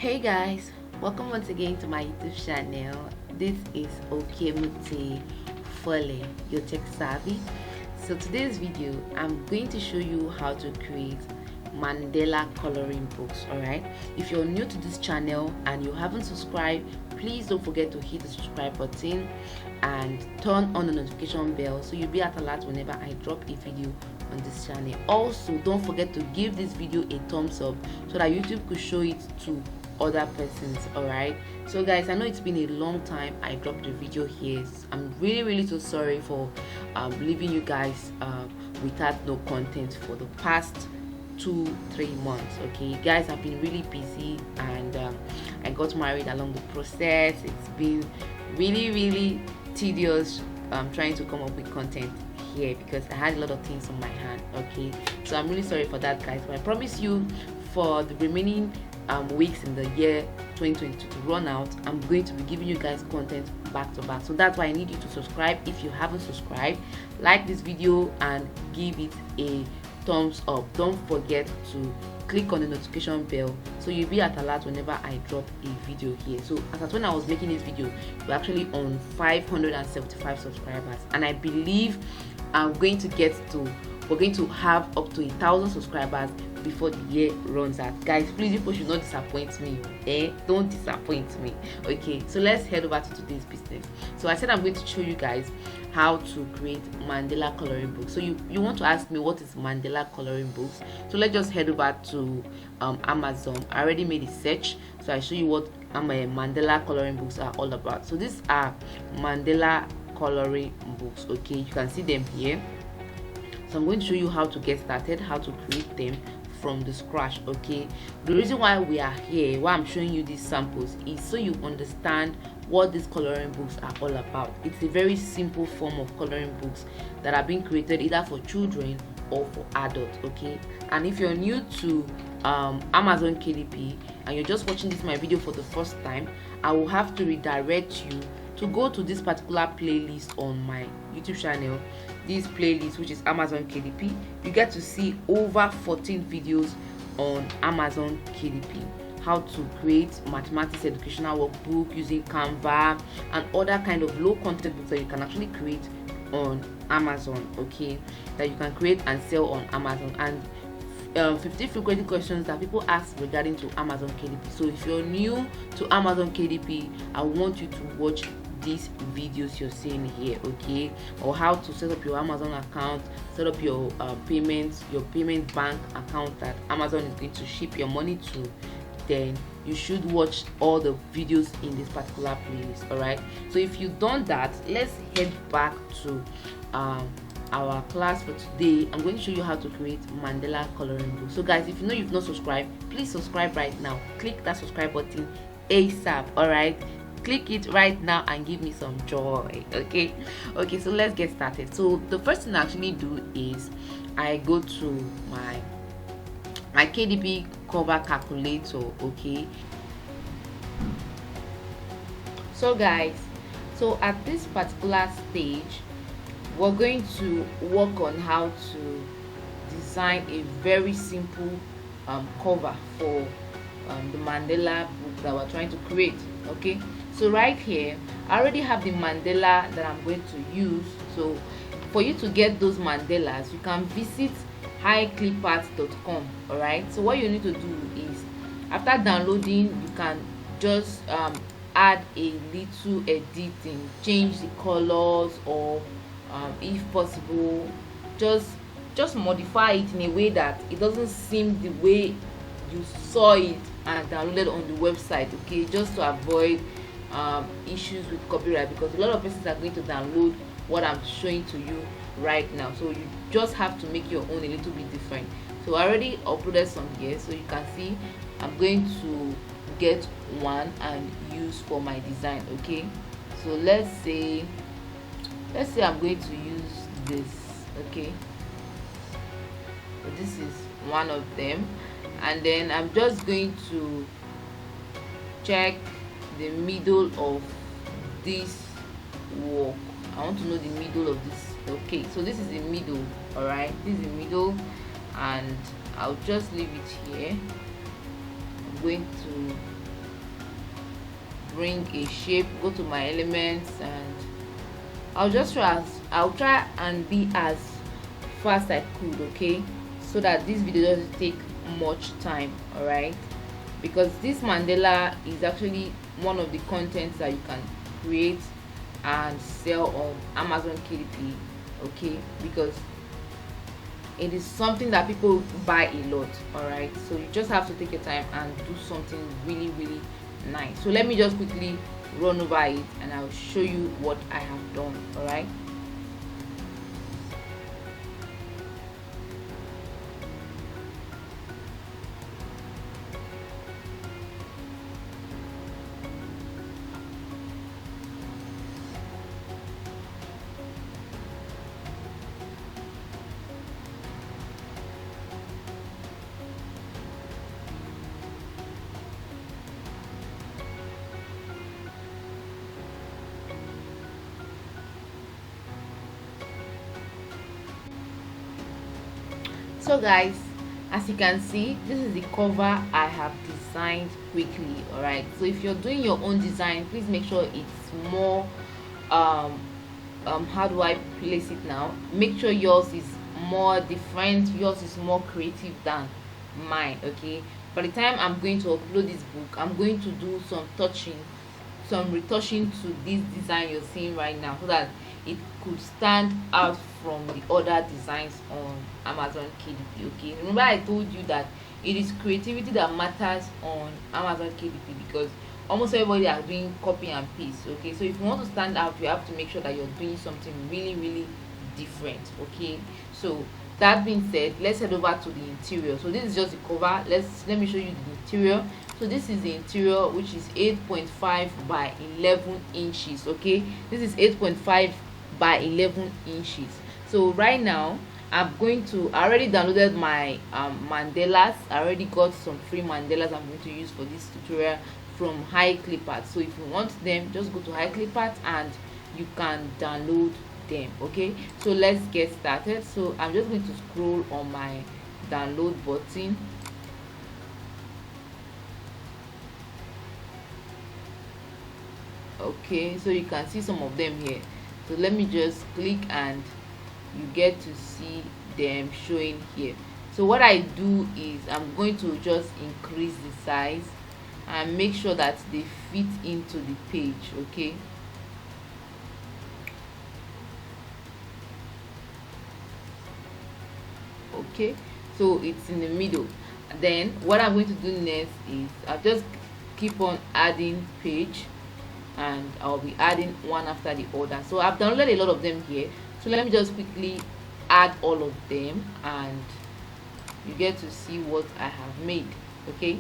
Hey guys, welcome once again to my YouTube channel. This is Okemute Fole, your tech savvy. So today's video, I'm going to show you how to create Mandela coloring books. Alright, if you're new to this channel and you haven't subscribed, please don't forget to hit the subscribe button and turn on the notification bell so you'll be at alert whenever I drop a video on this channel. Also, don't forget to give this video a thumbs up so that YouTube could show it to other persons. All right, so guys, I know it's been a long time I dropped the video here. I'm really so sorry for leaving you guys without no content for the past 2-3 months. Okay guys, I've been really busy and I got married along the process. It's been really tedious trying to come up with content here because I had a lot of things on my hand. Okay, so I'm really sorry for that guys, but I promise you for the remaining weeks in the year 2022 to run out, I'm going to be giving you guys content back to back. So that's why I need you to subscribe if you haven't subscribed, like this video and give it a thumbs up. Don't forget to click on the notification bell so you'll be at alert whenever I drop a video here. So as at when I was making this video, we're actually on 575 subscribers, and I believe we're going to have up to 1,000 subscribers before the year runs out. Guys, please, people should not disappoint me. Don't disappoint me. Okay, so let's head over to today's business. So I said I'm going to show you guys how to create Mandela coloring books. So you want to ask me what is Mandela coloring books? So let's just head over to Amazon. I already made a search, so I show you what Mandela coloring books are all about. So these are Mandela coloring books. Okay, you can see them here. So I'm going to show you how to get started, how to create them from the scratch. Okay, the reason why we are here, why I'm showing you these samples, is so you understand what these coloring books are all about. It's a very simple form of coloring books that are being created either for children or for adults. Okay, and if you're new to Amazon KDP and you're just watching my video for the first time, I will have to redirect you to go to this particular playlist on my YouTube channel. This playlist, which is Amazon KDP, you get to see over 14 videos on Amazon KDP, how to create mathematics educational workbook using Canva and other kind of low content books that you can actually create on Amazon. Okay, that you can create and sell on Amazon, and 50 frequent questions that people ask regarding to Amazon KDP. So if you're new to Amazon KDP, I want you to watch these videos you're seeing here. Okay, or how to set up your Amazon account, set up your payment bank account that Amazon is going to ship your money to. Then you should watch all the videos in this particular playlist. All right, so if you've done that, let's head back to our class for today. I'm going to show you how to create Mandela coloring book. So guys, if you know you've not subscribed, please subscribe right now. Click that subscribe button ASAP. All right, click it right now and give me some joy. Okay, so let's get started. So the first thing I actually do is I go to my KDP cover calculator. Okay, so guys, so at this particular stage, we're going to work on how to design a very simple cover for the Mandela book that we're trying to create. Okay, so right here I already have the Mandela that I'm going to use. So for you to get those Mandelas, you can visit highclipart.com. all right, so what you need to do is, after downloading, you can just add a little editing, change the colors, or if possible just modify it in a way that it doesn't seem the way you saw it and downloaded on the website. Okay, just to avoid issues with copyright, because a lot of persons are going to download what I'm showing to you right now. So you just have to make your own a little bit different. So I already uploaded some here, so you can see I'm going to get one and use for my design. Okay, so let's say I'm going to use this. Okay, so this is one of them, and then I'm just going to check the middle of this work. I want to know the middle of this. Okay, so this is the middle. All right, this is the middle, and I'll just leave it here. I'm going to bring a shape, go to my elements, and I'll try and be as fast I could, okay, so that this video doesn't take much time. All right, because this mandela is actually one of the contents that you can create and sell on Amazon KDP, okay, because it is something that people buy a lot. All right, so you just have to take your time and do something really nice. So let me just quickly run over it and I'll show you what I have done. All right, so guys, as you can see, this is the cover I have designed quickly. All right, so if you're doing your own design, please make sure it's more how do I place it now, make sure yours is more different, yours is more creative than mine. Okay, by the time I'm going to upload this book, I'm going to do some retouching to this design you're seeing right now, so that it could stand out from the other designs on Amazon KDP. Okay, remember I told you that it is creativity that matters on Amazon KDP, because almost everybody are doing copy and paste. Okay, so if you want to stand out, you have to make sure that you're doing something really different. Okay, so that being said, let's head over to the interior. So this is just the cover. Let me show you the interior. So this is the interior, which is 8.5 by 11 inches. Okay, this is 8.5 by 11 inches. So right now I already downloaded my mandalas. I already got some free mandalas I'm going to use for this tutorial from High Clippers. So if you want them, just go to High Clippers and you can download them. Okay, so let's get started. So I'm just going to scroll on my download button. Okay, so you can see some of them here. So let me just click and you get to see them showing here. So what I do is I'm going to just increase the size and make sure that they fit into the page. Okay, okay, so it's in the middle. Then what I'm going to do next is I'll just keep on adding page, and I'll be adding one after the other. So I've downloaded a lot of them here, so let me just quickly add all of them and you get to see what I have made. Okay,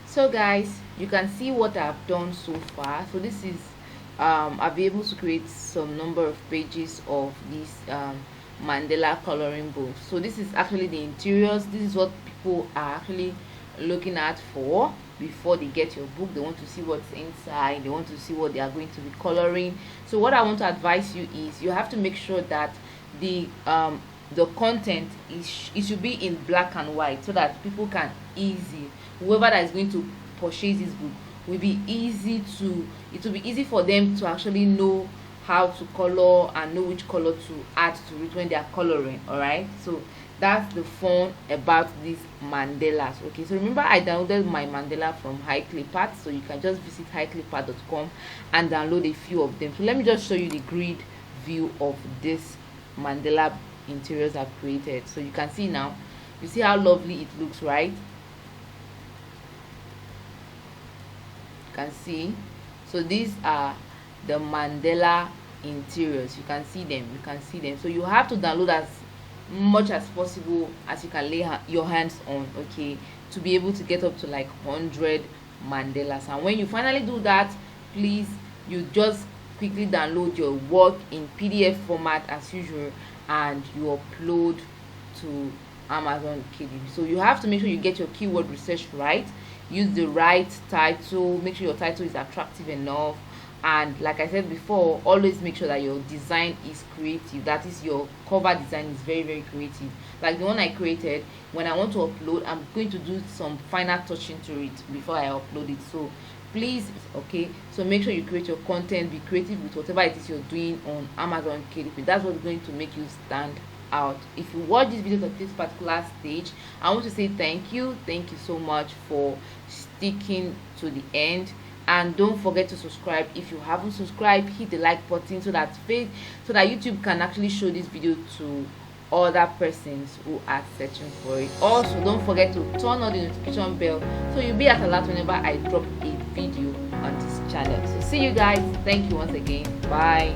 so guys, you can see what I've done so far. So this is I'll be able to create some number of pages of this mandela coloring book. So this is actually the interiors. This is what people are actually looking at for before they get your book. They want to see what's inside, they want to see what they are going to be coloring. So what I want to advise you is you have to make sure that the content it should be in black and white, so that people can whoever that is going to purchase this book will be it will be easy for them to actually know how to color and know which color to add to it when they are coloring. All right, so that's the fun about these mandalas. Okay, so remember I downloaded my mandela from HighClipArt, so you can just visit highclipart.com and download a few of them. So let me just show you the grid view of this mandela interiors I've created. So you can see now, you see how lovely it looks, right? You can see. So these are the mandela interiors. You can see them, so you have to download as much as possible as you can lay your hands on, okay, to be able to get up to like 100 mandalas. And when you finally do that, please, you just quickly download your work in PDF format as usual, and you upload to Amazon KDP. So you have to make sure you get your keyword research right, use the right title, make sure your title is attractive enough, and like I said before, always make sure that your design is creative. That is, your cover design is very, very creative. Like the one I created, when I want to upload, I'm going to do some final touching to it before I upload it. So please, okay, so make sure you create your content, be creative with whatever it is you're doing on Amazon KDP. That's what's going to make you stand out. If you watch this video at this particular stage, I want to say thank you so much for sticking to the end. And don't forget to subscribe. If you haven't subscribed, hit the like button so that YouTube can actually show this video to other persons who are searching for it. Also, don't forget to turn on the notification bell so you'll be at alert whenever I drop a video on this channel. So see you guys. Thank you once again. Bye.